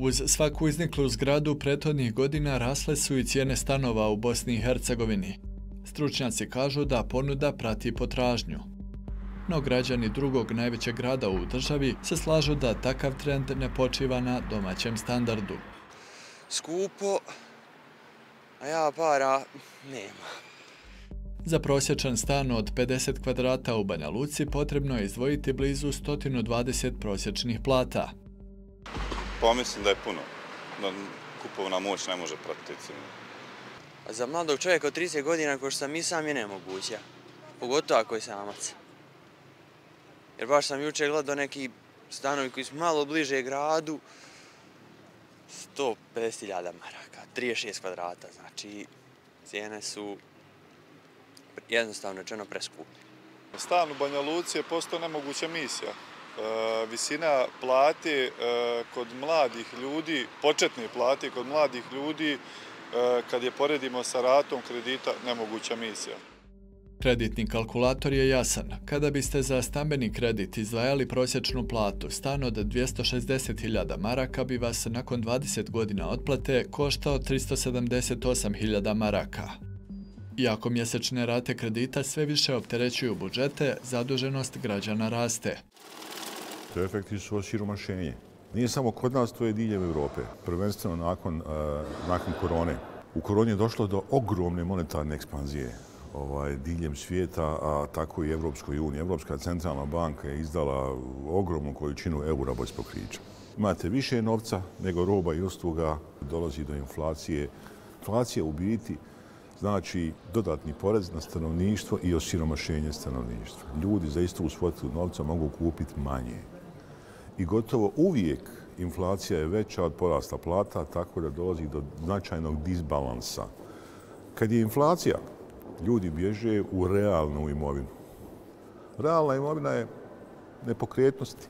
Uz svaku izniklu zgradu prethodnih godina rasle su i cijene stanova u Bosni i Hercegovini. Stručnjaci kažu da ponuda prati potražnju. No građani drugog najvećeg grada u državi se slažu da takav trend ne počiva na domaćem standardu. Skupo, a ja para nema. Za prosječan stan od 50 kvadrata u Banja Luci potrebno je izdvojiti blizu 120 prosječnih plata. Pa mislim da je puno. Kupovna moć ne može pratiti cijenu. Za mladog čovjeka od 30 godina ko što sam i sam je nemoguća. Pogotovo ako je samac. Jer baš sam jučer gledao neki stanovi koji su malo bliže gradu. 150.000 maraka, 36 kvadrata. Znači, cijene su jednostavno rečeno preskupe. Stan u Banja Luci je postao nemoguća misija. Visina plate kod mladih ljudi, početne plate kod mladih ljudi, kad je poredimo sa ratom kredita, nemoguća misija. Kreditni kalkulator je jasan. Kada biste za stambeni kredit izdvajali prosječnu platu, stan od 260.000 maraka bi vas nakon 20 godina otplate koštao 378.000 maraka. Iako mjesečne rate kredita sve više opterećuju budžete, zaduženost građana raste. To je efekti su osiromašenje. Nije samo kod nas, to je diljem Evrope. Prvenstveno nakon korone. U koroni je došlo do ogromne monetarne ekspanzije diljem svijeta, a tako i Evropskoj uniji. Evropska centralna banka je izdala ogromnu količinu eura bez pokrića. Imate više novca nego roba i usluga, dolazi do inflacije. Inflacija u biti znači dodatni porez na stanovništvo i osiromašenje stanovništva. Ljudi za istu svotu novca mogu kupiti manje. I gotovo uvijek inflacija je veća od porasta plata, tako da dolazi do značajnog disbalansa. Kad je inflacija, ljudi bježe u realnu imovinu. Realna imovina je nepokretnosti.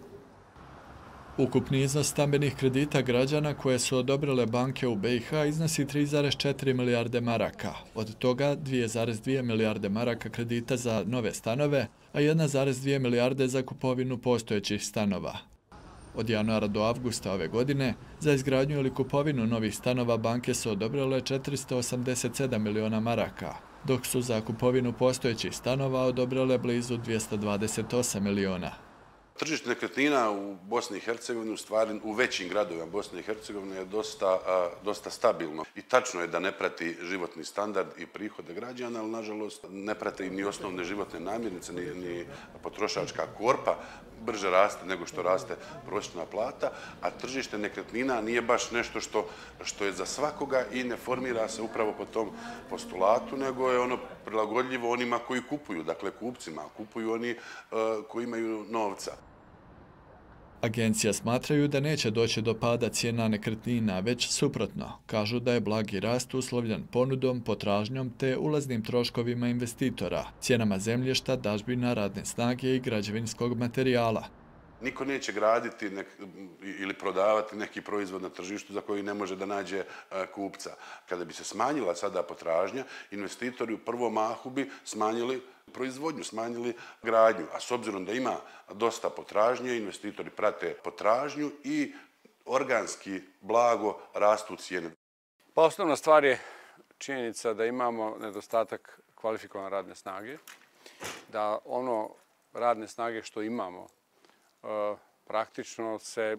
Ukupni iznos stambenih kredita građana koje su odobrile banke u BiH iznosi 3,4 milijarde maraka. Od toga 2,2 milijarde maraka kredita za nove stanove, a 1,2 milijarde za kupovinu postojećih stanova. Od januara do avgusta ove godine za izgradnju ili kupovinu novih stanova banke su odobrile 487 miliona maraka, dok su za kupovinu postojećih stanova odobrile blizu 228 miliona. Tržište nekretnina u Bosni i Hercegovini, u stvari u većim gradovima Bosne i Hercegovine je dosta stabilno. I tačno je da ne prati životni standard i prihode građana, ali nažalost ne prati ni osnovne životne namirnice, ni potrošačka korpa brže raste nego što raste prosječna plata, a tržište nekretnina nije baš nešto što je za svakoga i ne formira se upravo po tom postulatu, nego je ono prilagodljivo onima koji kupuju, dakle kupcima, kupuju oni koji imaju novca. Agencija smatraju da neće doći do pada cijena nekretnina, već suprotno. Kažu da je blagi rast uslovljen ponudom, potražnjom te ulaznim troškovima investitora, cijenama zemljišta, dažbina, radne snage i građevinskog materijala. Niko neće graditi ili prodavati neki proizvod na tržištu za koji ne može da nađe kupca. Kada bi se smanjila sada potražnja, investitori u prvom mahu bi smanjili proizvodnju, smanjili gradnju. A s obzirom da ima dosta potražnje, investitori prate potražnju i organski blago rastu cijene. Pa osnovna stvar je činjenica da imamo nedostatak kvalifikovane radne snage, da ono radne snage što imamo praktično se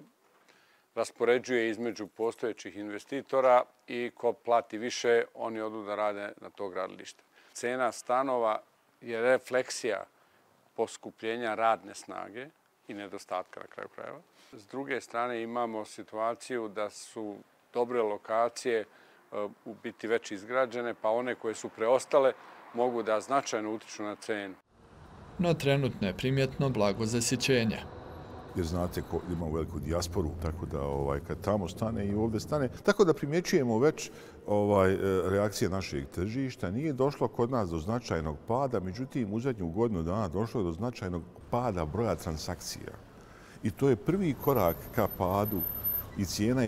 raspoređuje između postojećih investitora i ko plati više, oni odu da rade na to gradilište. Cena stanova je refleksija poskupljenja radne snage i nedostatka na kraju krajeva. S druge strane imamo situaciju da su dobre lokacije u biti već izgrađene, pa one koje su preostale mogu da značajno utiču na cenu. No trenutno je primjetno blago zasićenje. Jer znate, imamo veliku dijasporu, tako da kad tamo stane i ovdje stane. Tako da primjećujemo već reakcije našeg tržišta. Nije došlo kod nas do značajnog pada, međutim u zadnju godinu dana došlo je do značajnog pada broja transakcija. I to je prvi korak ka padu i cijena.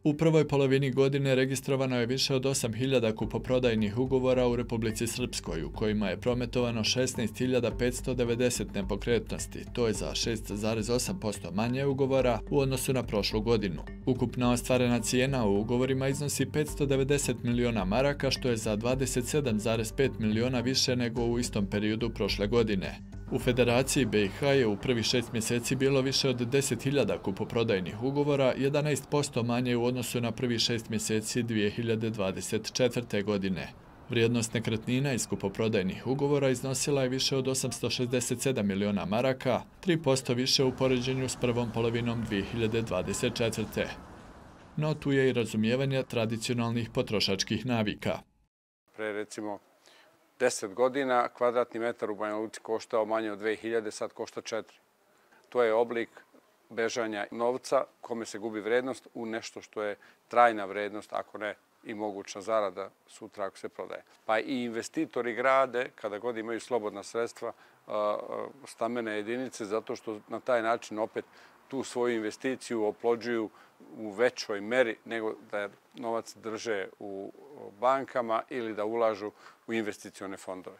U prvoj polovini godine registrovano je više od 8.000 kupoprodajnih ugovora u Republici Srpskoj, u kojima je prometovano 16.590 nepokretnosti, to je za 6,8% manje ugovora u odnosu na prošlu godinu. Ukupna ostvarena cijena u ugovorima iznosi 590 miliona maraka, što je za 27,5 miliona više nego u istom periodu prošle godine. U Federaciji BiH je u prvih 6 mjeseci bilo više od 10.000 kupoprodajnih ugovora, 11% manje u odnosu na prvih 6 mjeseci 2024. godine. Vrijednost nekretnina iz kupoprodajnih ugovora iznosila je više od 867 miliona maraka, 3% više u poređenju s prvom polovinom 2024. No tu je i razumijevanje tradicionalnih potrošačkih navika. Pre recimo 10 godina kvadratni metar u Banja Luci koštao manje od 2000, sad košta 4. To je oblik bežanja novca kome se gubi vrednost u nešto što je trajna vrednost, ako ne i moguća zarada sutra ako se prodaje. Pa i investitori grade, kada god imaju slobodna sredstva, stambene jedinice, zato što na taj način opet tu svoju investiciju oplođuju u većoj meri nego da novac drže u bankama ili da ulažu u investicione fondove.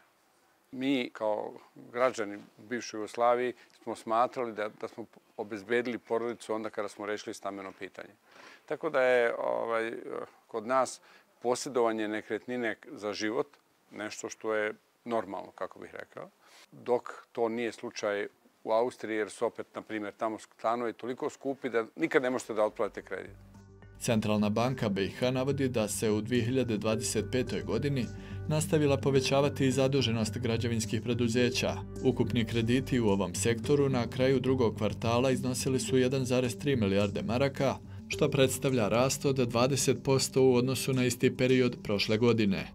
Mi kao građani u bivšoj Jugoslaviji smo smatrali da smo obezbedili porodicu onda kada smo rešili stambeno pitanje. Tako da je kod nas posjedovanje nekretnine za život nešto što je normalno, kako bih rekao, dok to nije slučaj u Austriji, jer su opet, na primjer, tamo stanovi toliko skupi da nikad ne možete da otplatite kredit. Centralna banka BiH navodi da se u 2025. godini nastavila povećavati i zaduženost građevinskih preduzeća. Ukupni krediti u ovom sektoru na kraju drugog kvartala iznosili su 1,3 milijarde maraka, što predstavlja rast od 20% u odnosu na isti period prošle godine.